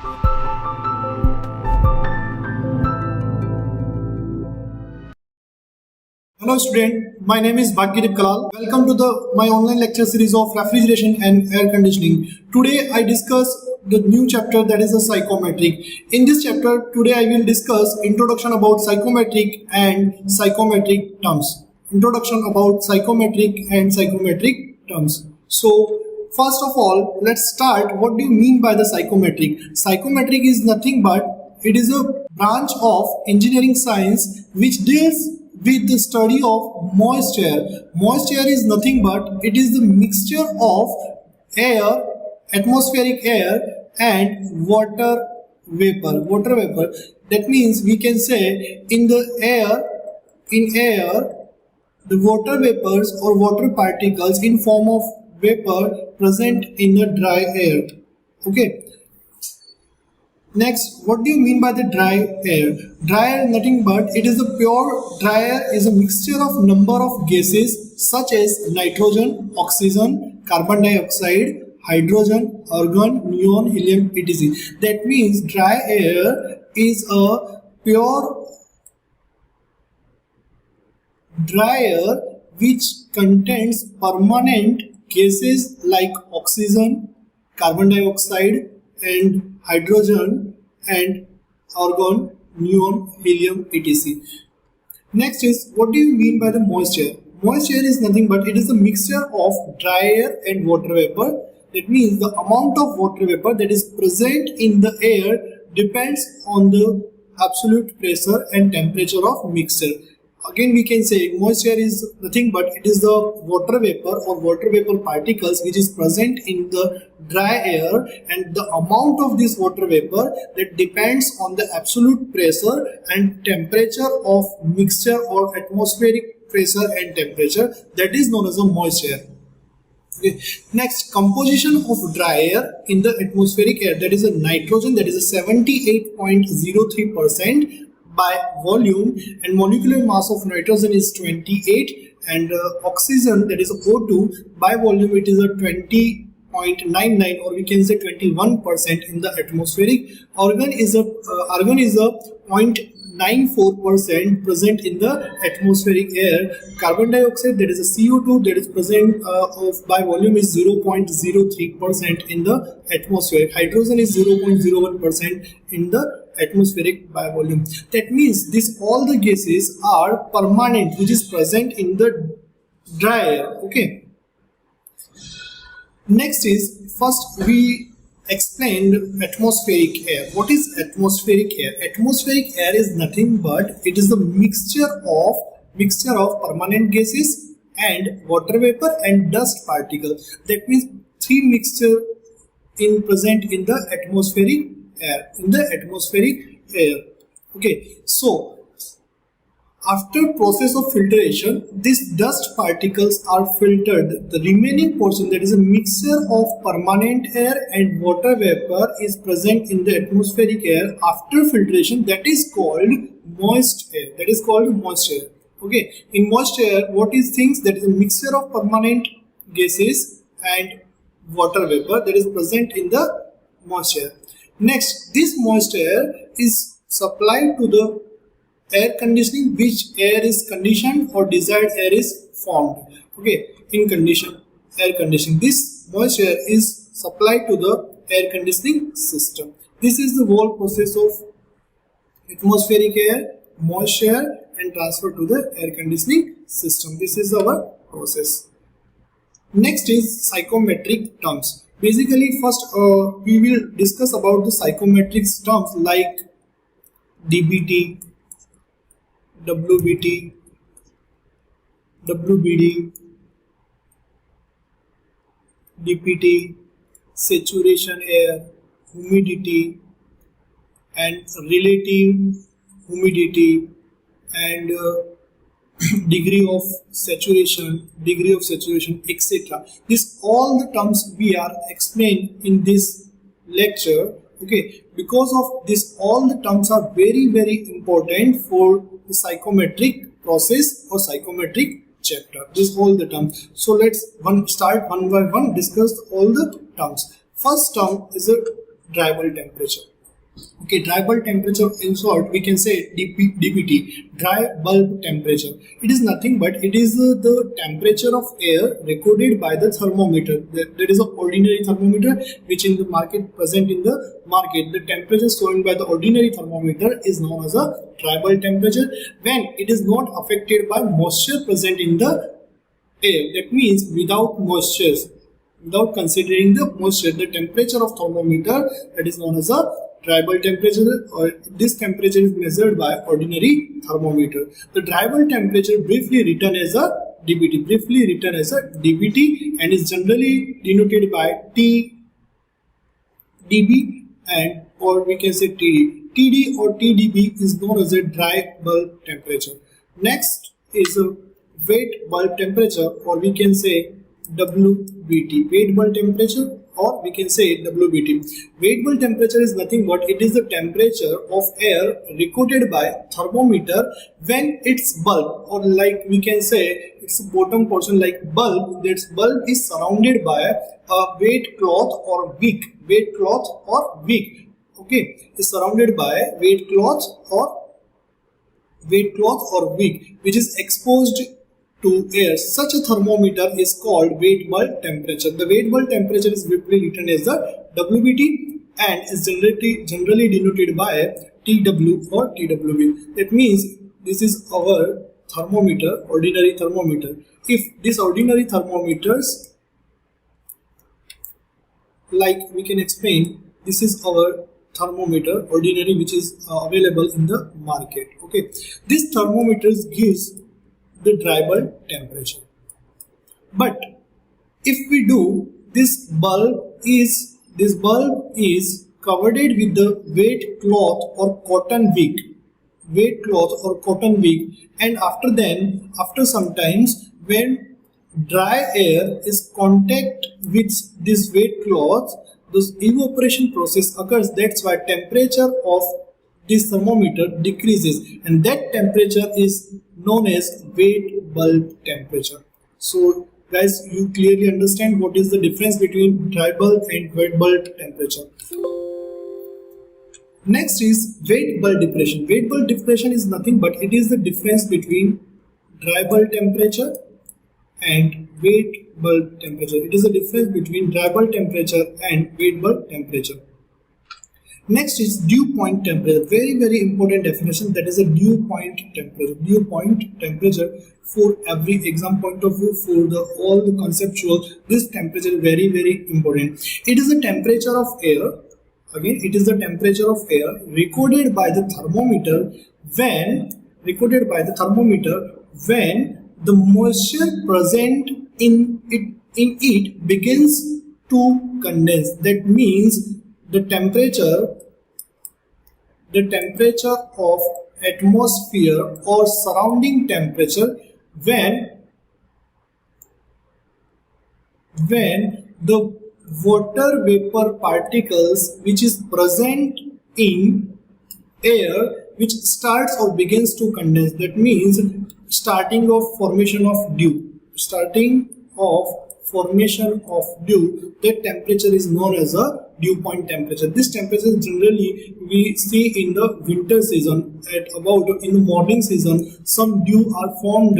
Hello student, my name is Kalal. Welcome to my online lecture series of Refrigeration and Air Conditioning. Today I discuss the new chapter, that is the Psychometric. In this chapter today I will discuss introduction about Psychometric and Psychometric terms. Introduction about Psychometric and Psychometric terms. So first of all, let's start. What do you mean by the Psychometric? Psychometric is nothing but it is a branch of engineering science which deals with the study of moisture. Moisture is nothing but it is the mixture of air, atmospheric air and water vapor. Water vapor. That means we can say in air, the water vapors or water particles in form of vapor present in the dry air. Okay. Next, what do you mean by the dry air? Dry air nothing but it is a pure dry air is a mixture of number of gases such as nitrogen, oxygen, carbon dioxide, hydrogen, argon, neon, helium, etc. That means dry air is a pure dry air which contains permanent gases like oxygen, carbon dioxide and hydrogen and argon, neon, helium, etc. Next is, what do you mean by the moisture? Moisture is nothing but it is a mixture of dry air and water vapor. That means the amount of water vapor that is present in the air depends on the absolute pressure and temperature of mixture. Again we can say moisture is nothing but it is the water vapor or water vapor particles which is present in the dry air, and the amount of this water vapor that depends on the absolute pressure and temperature of mixture or atmospheric pressure and temperature, that is known as a moisture. Okay. Next, composition of dry air in the atmospheric air, that is a nitrogen, that is a 78.03% by volume, and molecular mass of nitrogen is 28, and oxygen, that is a O2, by volume it is a 20.99 or we can say 21% in the atmospheric. Argon is a 0.94% present in the atmospheric air. Carbon dioxide, that is a CO2, that is present by volume is 0.03% in the atmosphere. Hydrogen is 0.01% in the atmospheric by volume. That means all the gases are permanent which is present in the dry air. Okay. Next is, first we explained atmospheric air. What is atmospheric air? Atmospheric air is nothing but it is the mixture of permanent gases and water vapor and dust particle. That means three mixture present in the atmospheric air. Okay, so after process of filtration, these dust particles are filtered. The remaining portion, that is a mixture of permanent air and water vapor, is present in the atmospheric air. After filtration, that is called moist air. That is called moist air. Okay, in moist air, what is things? That is a mixture of permanent gases and water vapor that is present in the moist air. Next, this moist air is supplied to the air conditioning, which air is conditioned or desired air is formed. Okay, in air conditioning, this moist air is supplied to the air conditioning system. This is the whole process of atmospheric air, moist air and transfer to the air conditioning system. This is our process. Next is psychometric terms. Basically, first we will discuss about the psychometric terms like DBT, WBT, WBD, DPT, saturation air, humidity and relative humidity and degree of saturation, etc. This all the terms we are explained in this lecture. Okay, because of this, all the terms are very important for the psychometric process or psychometric chapter. This all the terms. So let's start one by one, discuss all the terms. First term is a dry bulb temperature. Okay, dry bulb temperature, in short we can say DPT, dry bulb temperature. It is nothing but it is the temperature of air recorded by the thermometer. That is an ordinary thermometer which in the market, present in the market. The temperature shown by the ordinary thermometer is known as a dry bulb temperature when it is not affected by moisture present in the air. That means without moisture, without considering the moisture, the temperature of thermometer, that is known as a dry bulb temperature, or this temperature is measured by ordinary thermometer. The dry bulb temperature briefly written as a DBT, and is generally denoted by TDB and or we can say TD. TD or TDB is known as a dry bulb temperature. Next is a wet bulb temperature, or we can say WBT, wet bulb temperature, or we can say WBT. Wet bulb temperature is nothing but it is the temperature of air recorded by thermometer when its bulb, or like we can say its bottom portion like bulb, that bulb is surrounded by a wet cloth or wick. Okay, is surrounded by wet cloth or wick which is exposed to air. Such a thermometer is called wet bulb temperature. The wet bulb temperature is briefly written as the WBT and is generally denoted by TW or TWB. That means this is our thermometer, ordinary thermometer. If this ordinary thermometers, like we can explain, this is our thermometer ordinary which is available in the market. Okay, this thermometers gives the dry bulb temperature. But if we do, this bulb is covered with the wet cloth or cotton wick, and after sometimes when dry air is contact with this wet cloth, this evaporation process occurs. That's why temperature of this thermometer decreases, and that temperature is known as wet bulb temperature. So guys, you clearly understand what is the difference between dry bulb and wet bulb temperature. Next is wet bulb depression. Wet bulb depression is nothing but it is the difference between dry bulb temperature and wet bulb temperature. It is the difference between dry bulb temperature and wet bulb temperature. Next is dew point temperature. Very important definition. That is a dew point temperature. Dew point temperature, for every exam point of view, for all the conceptual, this temperature is very important. It is the temperature of air. Again, it is the temperature of air recorded by the thermometer when the moisture present in it begins to condense. That means the temperature of atmosphere or surrounding temperature when the water vapor particles which is present in air which starts or begins to condense. That means starting of formation of dew. That temperature is known as a dew point temperature. This temperature generally we see in the winter season. At about in the morning season, some dew are formed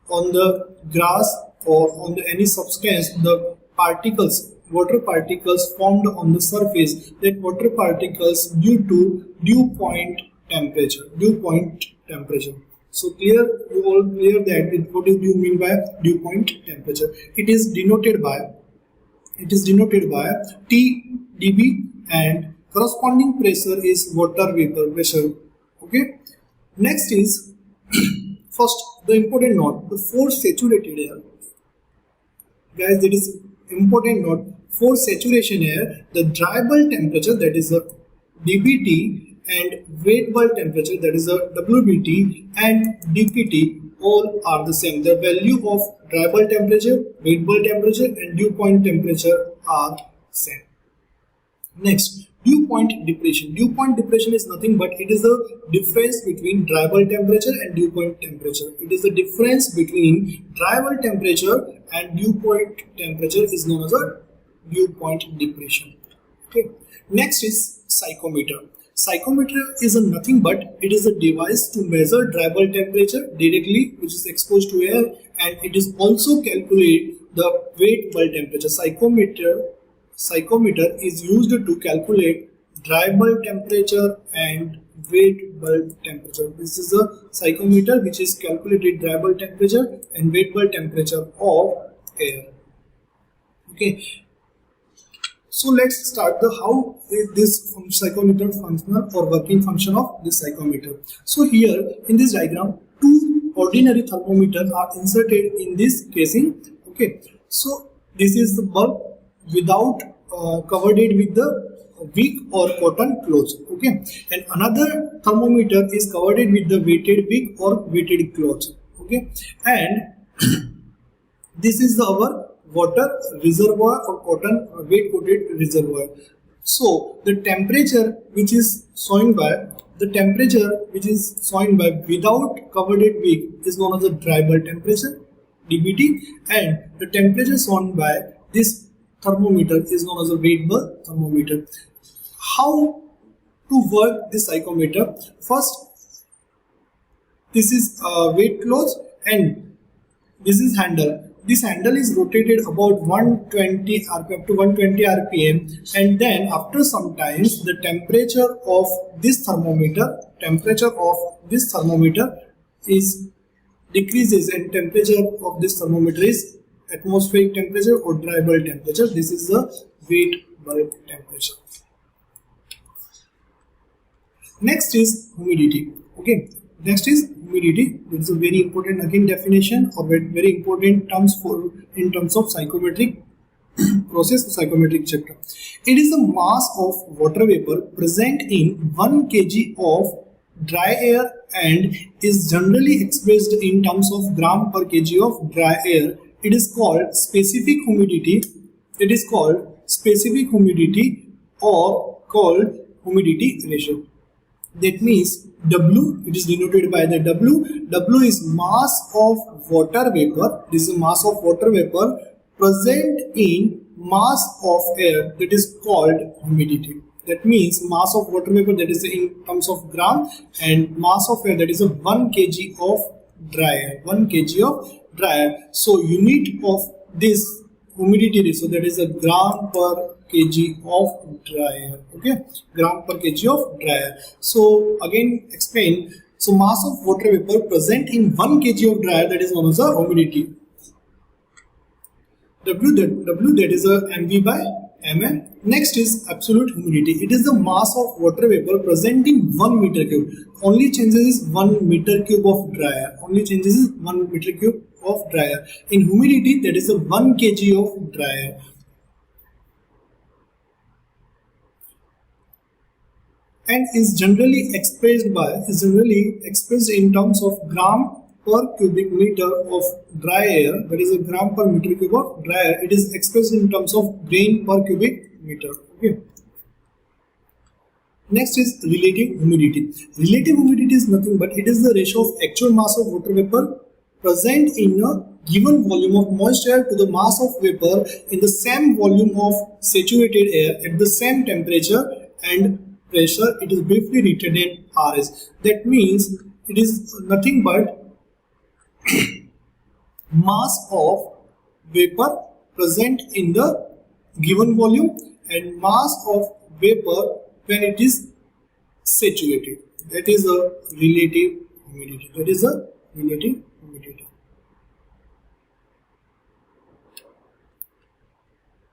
on the grass or on any substance. The water particles formed on the surface. That water particles due to dew point temperature. So clear, you all clear that what do you mean by dew point temperature? It is denoted by TdB, and corresponding pressure is water vapor pressure. Okay. Next is first the important note, the for saturated air. Guys, that is important note. For saturation air, the dry bulb temperature, that is a DBT, and wet bulb temperature, that is a WBT, and DPT, all are the same. The value of dry bulb temperature, wet bulb temperature, and dew point temperature are same. Next, dew point depression. Dew point depression is nothing but it is the difference between dry bulb temperature and dew point temperature. It is the difference between dry bulb temperature and dew point temperature is known as a dew point depression. Okay. Next is psychometer. Psychometer is a nothing but it is a device to measure dryable temperature directly, which is exposed to air, and it is also calculate the weight bulb temperature. Psychometer is used to calculate dry bulb temperature and weight bulb temperature. This is a psychometer which is calculated dry bulb temperature and weight bulb temperature of air. Okay. So let's start the how this psychometer functional or working function of this psychometer. So here in this diagram, two ordinary thermometers are inserted in this casing. Okay, so this is the bulb without covered it with the wick or cotton cloth. Okay, and another thermometer is covered it with the weighted wick or weighted cloth. Okay, and this is our water reservoir or cotton weight coated reservoir. So the temperature which is shown by without covered wick is known as the dry bulb temperature dBT, and the temperature shown by this thermometer is known as a weight bulb thermometer. How to work this psychometer? First, this is weight cloth and this is handle. This handle is rotated about 120 rpm to 120 rpm, and then after some times the temperature of this thermometer is decreases, and temperature of this thermometer is atmospheric temperature or dry bulb temperature. This is the weight bulb temperature. Next is humidity. Okay. Next is humidity. This is a very important again definition or very important terms in terms of psychometric process, psychometric chapter. It is the mass of water vapor present in 1 kg of dry air and is generally expressed in terms of gram per kg of dry air. It is called specific humidity. It is called specific humidity or called humidity ratio. That means W, it is denoted by the W. W is mass of water vapor. This is mass of water vapor present in mass of air, that is called humidity. That means mass of water vapor, that is in terms of gram, and mass of air, that is a 1 kg of dry air. 1 kg of dry air. So unit of this humidity ratio, that is a gram per kg of dry air. Okay, gram per kg of dry air. So again explain. So mass of water vapor present in 1 kg of dry air, that is known as a humidity. W that is a mv by mm. Next is absolute humidity. It is the mass of water vapor present in 1 meter cube. Only changes is 1 meter cube of dry air. Only changes is 1 meter cube of dry air. In humidity, that is a 1 kg of dry air. And is generally expressed in terms of gram per cubic meter of dry air, that is a gram per meter cube of dry air. It is expressed in terms of grain per cubic meter. Okay. Next is relative humidity. Relative humidity is nothing but it is the ratio of actual mass of water vapor present in a given volume of moist air to the mass of vapor in the same volume of saturated air at the same temperature and pressure. It is briefly written in RS. That means it is nothing but mass of vapor present in the given volume and mass of vapor when it is saturated. That is a relative humidity. That is a relative humidity.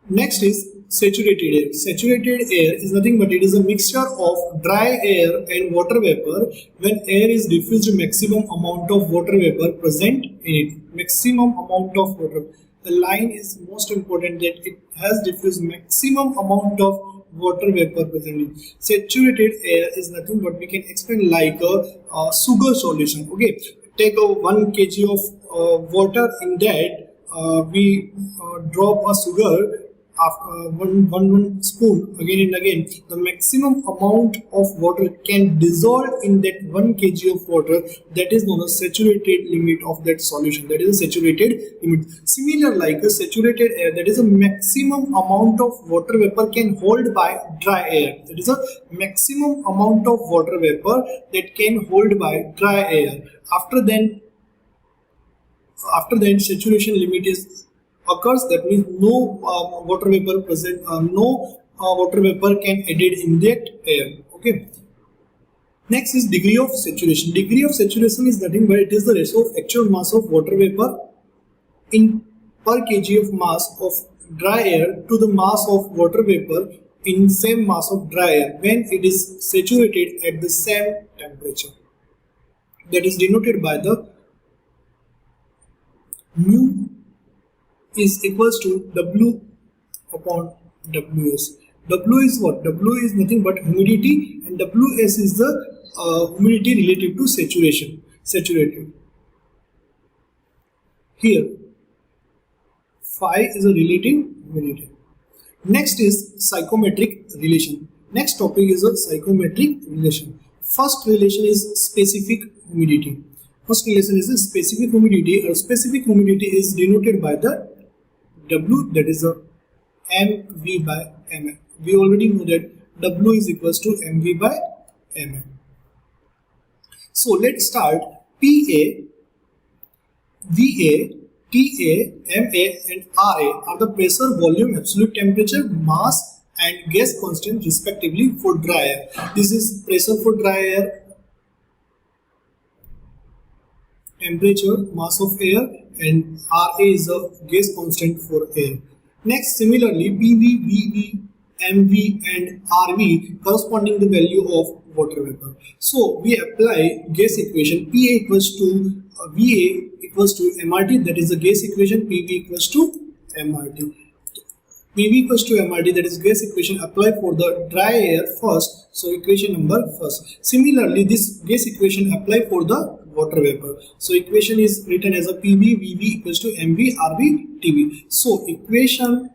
Next is saturated air. Saturated air is nothing but it is a mixture of dry air and water vapor. When air is diffused, maximum amount of water vapor present in it. Maximum amount of water. The line is most important, that it has diffused maximum amount of water vapor present in it. Saturated air is nothing but we can explain like a sugar solution. Okay, take a 1 kg of water. In that we drop a sugar after one spoon again and again, the maximum amount of water can dissolve in that 1 kg of water. That is known as saturated limit of that solution. That is a saturated limit. Similar like a saturated air, that is a maximum amount of water vapor can hold by dry air. That is a maximum amount of water vapor that can hold by dry air. After then saturation limit is occurs, that means no water vapor present, no water vapor can added in that air. Okay. Next is degree of saturation. Degree of saturation is nothing but it is the ratio of actual mass of water vapor in per kg of mass of dry air to the mass of water vapor in same mass of dry air when it is saturated at the same temperature. That is denoted by the mu is equals to W upon Ws. W is what? W is nothing but humidity, and Ws is the humidity related to saturation. Saturated. Here, phi is a relative humidity. Next is psychometric relation. Next topic is a psychometric relation. First relation is specific humidity. First relation is a specific humidity. Specific humidity is denoted by the W, that is a mv by mm. We already know that W is equals to mv by mm. So let's start. PA, VA, TA, MA and RA are the pressure, volume, absolute temperature, mass and gas constant respectively for dry air. This is pressure for dry air, temperature, mass of air, and Ra is a gas constant for air. Next, similarly, PV, VV, MV and RV corresponding the value of water vapor. So we apply gas equation. PA equals to VA equals to MRT, that is the gas equation. PV equals to MRT. PV equals to MRT, that is gas equation. Apply for the dry air first. So equation number first. Similarly, this gas equation apply for the water vapor. So equation is written as a PV, VV equals to MV, RV, TV. So equation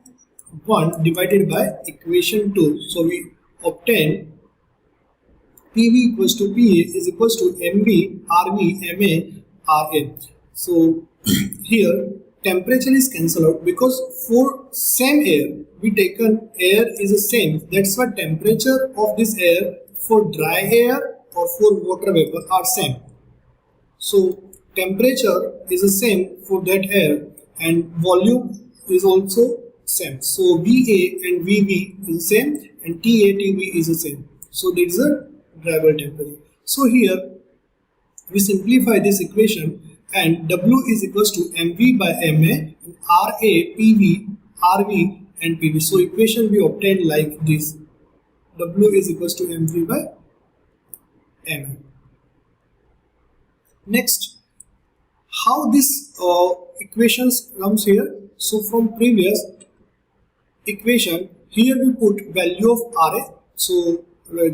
1 divided by equation 2. So we obtain PV equals to PA is equals to MV, RV, MA, RA. So here temperature is cancelled out because for same air we taken air is the same. That's why temperature of this air for dry air or for water vapor are same. So temperature is the same for that air and volume is also same. So VA and VV is the same and TA, TV is the same. So that is a dry temperature. So here we simplify this equation and W is equals to MV by MA and RA, PV, RV and PV. So equation we obtain like this. W is equals to MV by MA. Next, how this equations comes here. So from previous equation, here we put value of Ra. So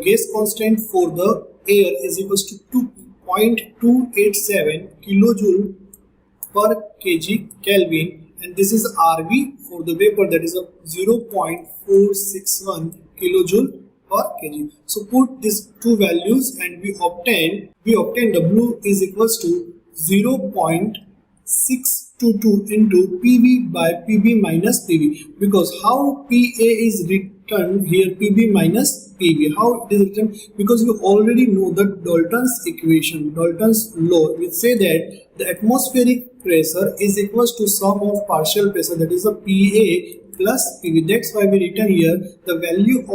gas constant for the air is equals to 2.287 kilojoule per kg Kelvin, and this is RV for the vapor, that is a 0.461 kilojoule per kg. So put these two values and we obtain W is equals to 0.622 into PV by PV minus PV, because how PA is written here, PV minus PV, how it is written, because we already know the Dalton's equation, Dalton's law, which say that the atmospheric pressure is equals to sum of partial pressure, that is a PA plus PV. That's why we written here the value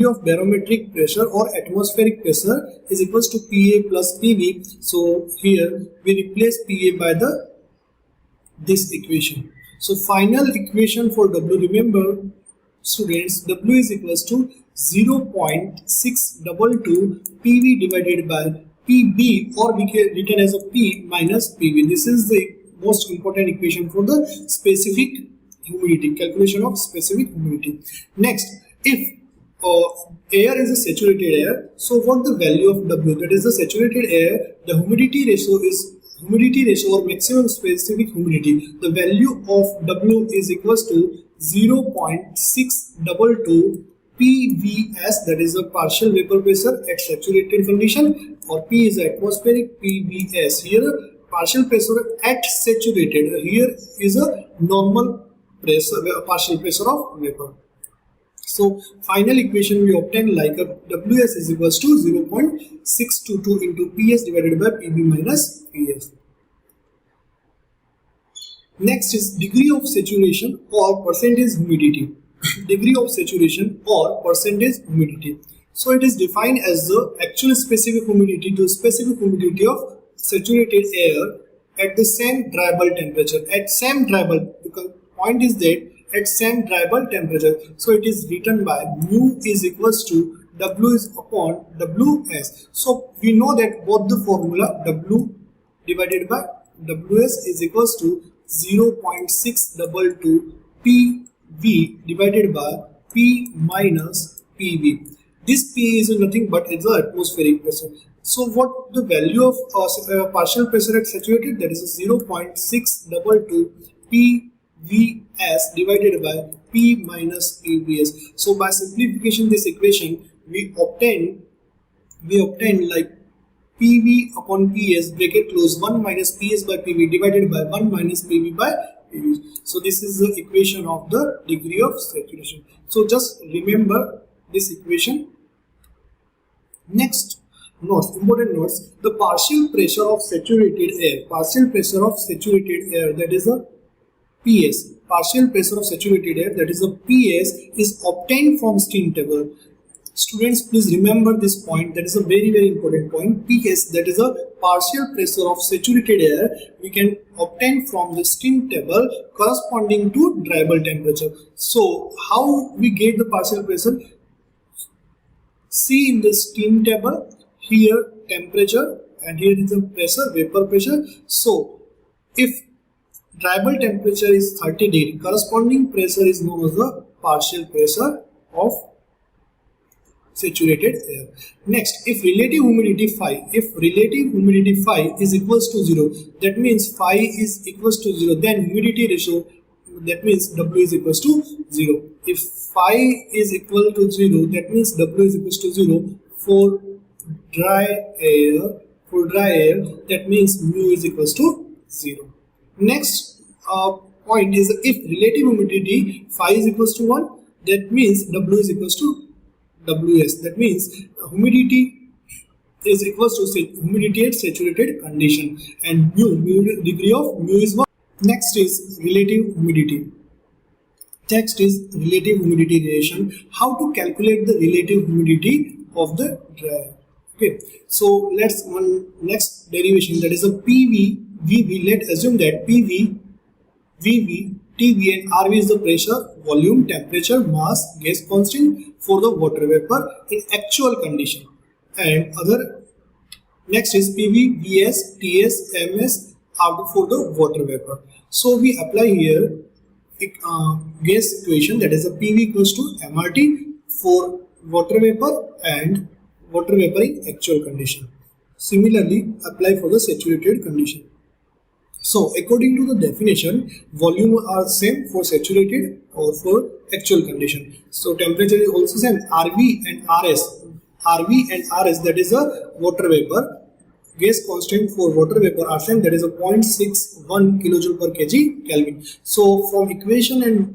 of barometric pressure or atmospheric pressure is equals to PA plus PV. So here we replace PA by this equation. So final equation for W, remember students, W is equals to 0.622 PV divided by PB, or we can written as a P minus PV. This is the most important equation for the specific humidity, calculation of specific humidity. Next, if air is a saturated air, so what the value of W, that is the saturated air, the humidity ratio or maximum specific humidity, the value of W is equals to 0.622 PVS, that is a partial vapor pressure at saturated condition, or P is atmospheric, PVS. Here partial pressure at saturated, here is a normal pressure, partial pressure of vapor. So final equation we obtain like a Ws is equals to 0.622 into PS divided by PV minus PS. Next is degree of saturation or percentage humidity. Degree of saturation or percentage humidity. So it is defined as the actual specific humidity to specific humidity of saturated air at the same dry bulb temperature. At same dry bulb, the point is that at same dry bulb temperature. So it is written by mu is equals to W is upon Ws. So we know that both the formula W divided by Ws is equals to 0.622 PV divided by P minus PV. This P is nothing but it's the atmospheric pressure. So what the value of partial pressure at saturated, that is 0.622 PVS divided by P minus PVS. So by simplification this equation we obtain like PV upon PS bracket close 1 minus PS by PV divided by 1 minus PV by PV. So this is the equation of the degree of saturation. So just remember this equation. Next, notes, important notes, the partial pressure of saturated air, that is a PS, partial pressure of saturated air, that is a PS, is obtained from steam table. Students, please remember this point, that is a very important point. PS, that is a partial pressure of saturated air, we can obtain from the steam table corresponding to dry bulb temperature. So how we get the partial pressure? See in the steam table, here temperature and here is the pressure, vapor pressure. So if dry bulb temperature is 30 degrees, corresponding pressure is known as the partial pressure of saturated air. Next, if relative humidity phi, is equals to 0, that means phi is equals to 0, then humidity ratio, that means W is equals to 0. If phi is equal to 0, that means W is equals to 0 for dry air, that means mu is equals to 0. Next point is if relative humidity phi is equals to 1, that means W is equals to Ws, that means humidity is equals to humidity at saturated condition, and mu degree of mu is 1. Next is relative humidity. Relation. How to calculate the relative humidity of the dry air. Okay, so let's next derivation, that is a PV, VV. Let's assume that PV, VV, TV and RV is the pressure, volume, temperature, mass, gas constant for the water vapor in actual condition. And other next is PV, VS, TS, MS out for the water vapor. So we apply here gas equation, that is a PV equals to MRT for water vapor and water vapor in actual condition. Similarly apply for the saturated condition. So according to the definition, volume are same for saturated or for actual condition. So temperature is also same. RV and RS, that is a water vapor. Gas constant for water vapor are same, that is a 0.61 kJ per kg Kelvin. So from equation 2,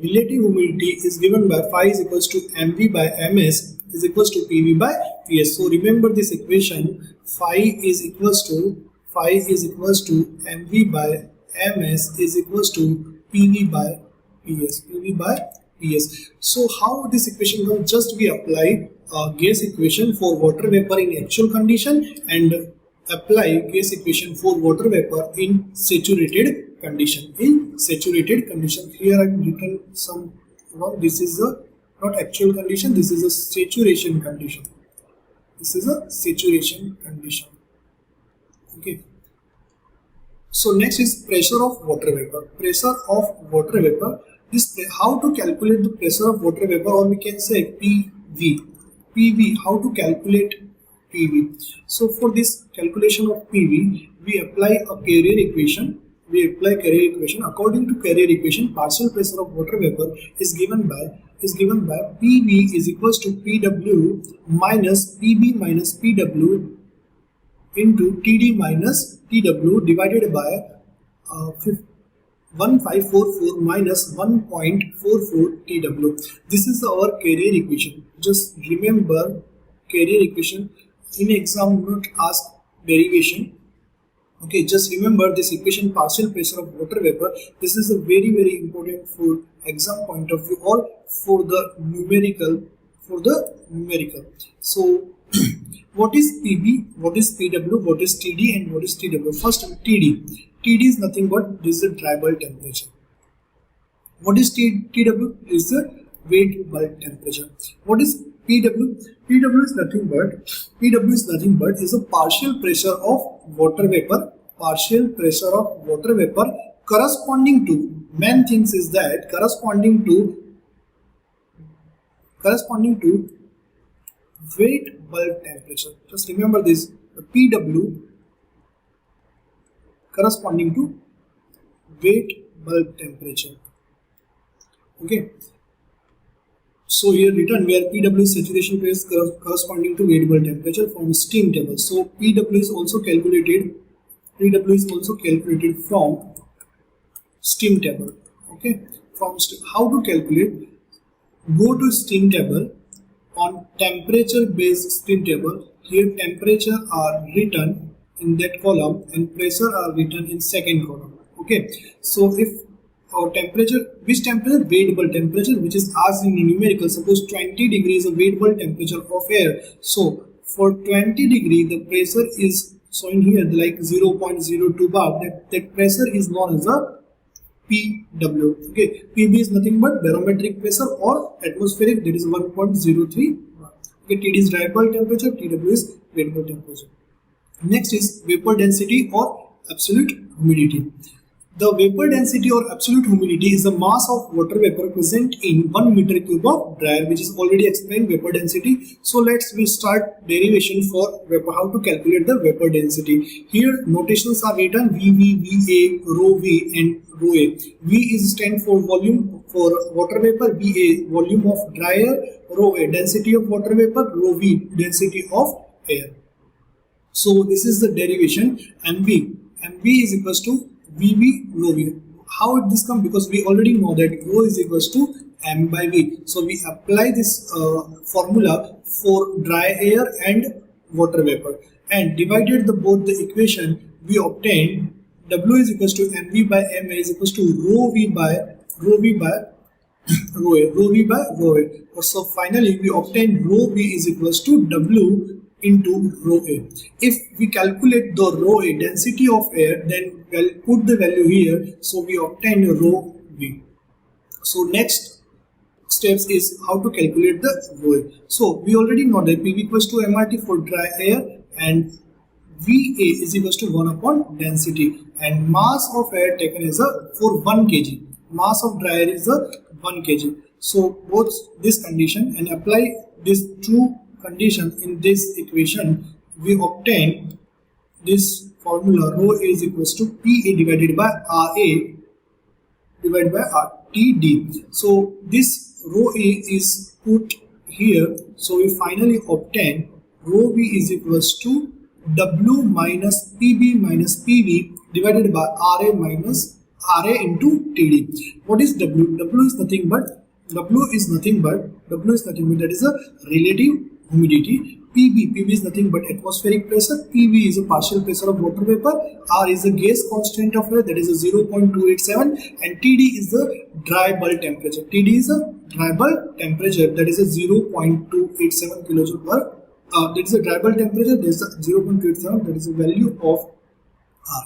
relative humidity is given by phi is equals to mv by ms is equals to pv by ps. So remember this equation, phi is equals to mv by ms is equals to pv by ps. So how this equation comes? Just we apply gas equation for water vapor in actual condition and apply gas equation for water vapor in saturated condition. Here I have written some wrong. This is a not actual condition, this is a saturation condition. Okay. So next is pressure of water vapor. How to calculate the pressure of water vapor, or we can say PV. How to calculate PV? So for this calculation of PV, we apply a carrier equation. we apply Carrier equation. According to Carrier equation, partial pressure of water vapor is given by PV is equals to PW minus PB minus PW into TD minus TW divided by 1544 minus 1.44 TW. This is our Carrier equation. Just remember Carrier equation. In exam, not ask derivation. Okay, just remember this equation, partial pressure of water vapor. This is a very important for exam point of view or for the numerical. So what is PB, what is PW, what is TD and what is TW? First TD. TD is nothing but this is the dry bulb temperature. What is TW? Is the wet bulb temperature. What is PW? PW is nothing but is a partial pressure of water vapor. Partial pressure of water vapor corresponding to, main things is that corresponding to wet bulb temperature. Just remember this, the PW corresponding to wet bulb temperature. Okay. So here written where PW is saturation pressure corresponding to wet bulb temperature from steam table. So PW is also calculated from steam table. Okay, from how to calculate? Go to steam table. On temperature based steam table, here temperature are written in that column and pressure are written in second column. Okay, so if our temperature, which temperature? Wet bulb temperature, which is asked in numerical. Suppose 20 degrees of wet bulb temperature of air. So for 20 degree the pressure is showing here like 0.02 bar. That pressure is known as a PW. Okay, PB is nothing but barometric pressure or atmospheric, that is 1.03 bar. Okay, TD is dry bulb temperature, TW is wet bulb temperature. Next is vapor density or absolute humidity. The vapor density or absolute humidity is the mass of water vapor present in 1 meter cube of dry air, which is already explained vapor density. So we start derivation for vapor, how to calculate the vapor density. Here notations are written VV, VA, rho V and rho A. V is stand for volume for water vapor, VA volume of dry air, rho A density of water vapor, rho V density of air. So this is the derivation. MV is equals to VV rho V. How this come? Because we already know that rho is equals to M by V. So we apply this formula for dry air and water vapor and divided both the equation, we obtain W is equals to MV by MA is equals to rho V by rho A. So finally we obtain rho V is equals to W into rho A. If we calculate the rho A density of air, then we'll put the value here, so we obtain rho V. So next steps is how to calculate the rho A. So we already know that PV equals to MRT for dry air and VA is equals to 1 upon density and mass of air taken is for 1 kg. Mass of dry air is 1 kg. So both this condition and apply this two condition in this equation, we obtain this formula rho A is equals to PA divided by RA divided by RTD. So this rho A is put here, so we finally obtain rho V is equals to W minus PB minus PV divided by RA minus RA into TD. What is W? W is nothing but that is a relative humidity. PB is nothing but atmospheric pressure. PV is a partial pressure of water vapor. R is a gas constant of air, that is a 0.287, and TD is the dry bulb temperature. TD is a dry bulb temperature, that is a 0.287 kilojoule per. That is a dry bulb temperature. There is a 0.287. That is the value of R.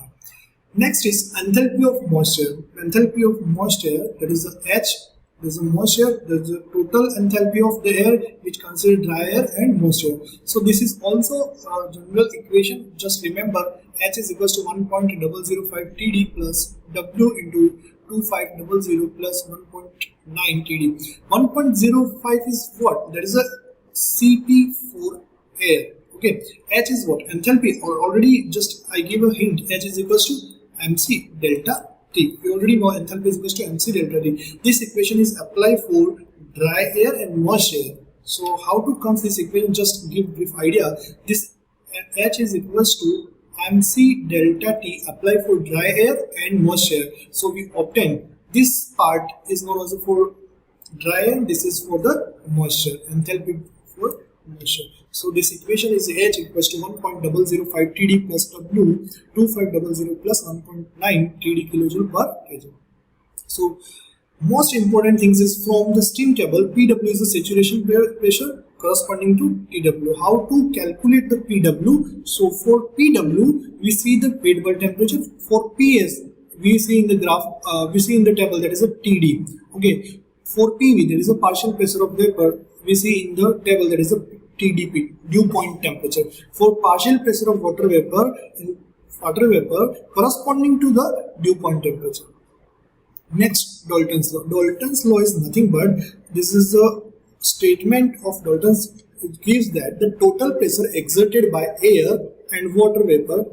Next is enthalpy of moisture. Enthalpy of moisture, that is the H. There is a moisture, there is a total enthalpy of the air which considers dry air and moisture. So this is also a general equation. Just remember H is equals to 1.005 TD plus W into 2500 plus 1.9 TD. 1.05 is what? That is a CP for air. Okay, H is what? Enthalpy, or already just I give a hint. H is equals to mc delta T. We already know enthalpy is equals to mc delta T. This equation is applied for dry air and moist air. So how to come this equation? Just give brief idea. This H is equals to mc delta T applied for dry air and moist air. So we obtain this part is known as for dry air. This is for the moisture. Enthalpy for moisture. So this equation is H equals to 1.005 TD plus W 2500 plus 1.9 TD kilojoule per kg. So most important things is from the steam table, PW is the saturation pressure corresponding to TW. How to calculate the PW? So for PW we see the paid bulb temperature. For PS we see in the graph, we see in the table, that is a TD. Okay. For PV there is a partial pressure of vapor. We see in the table, that is a TDP, dew point temperature. For partial pressure of water vapor corresponding to the dew point temperature. Next, Dalton's law. Dalton's law is nothing but this is the statement of Dalton's. It gives that the total pressure exerted by air and water vapor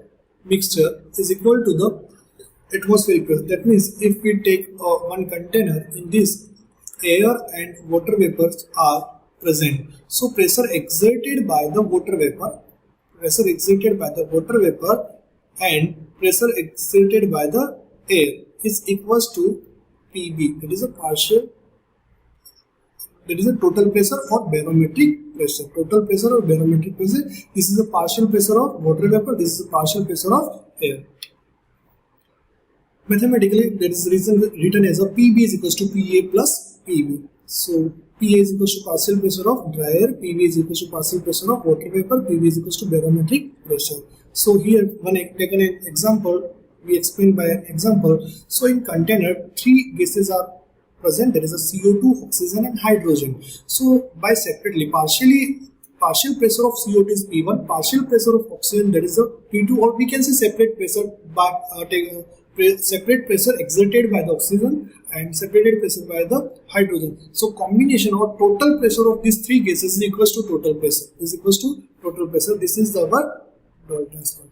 mixture is equal to the atmospheric pressure. That means if we take one container, in this air and water vapors are present. So pressure exerted by the water vapor, and pressure exerted by the air is equals to PB. That is a partial. That is a total pressure or barometric pressure. Total pressure or barometric pressure. This is the partial pressure of water vapor. This is the partial pressure of air. Mathematically, that is written as a PB is equals to PA plus PB. So PA is equals to partial pressure of dry air, PB is equals to partial pressure of water vapor, PB is equals to barometric pressure. So here, when I take an example, we explain by an example. So in container, three gases are present. There is a CO2, oxygen, and hydrogen. So by separately, partial pressure of CO2 is P1, partial pressure of oxygen, that is a P2, or we can say separate pressure by separate pressure exerted by the oxygen and separated pressure by the hydrogen. So combination or total pressure of these three gases is equals to total pressure. This is our Dalton's law.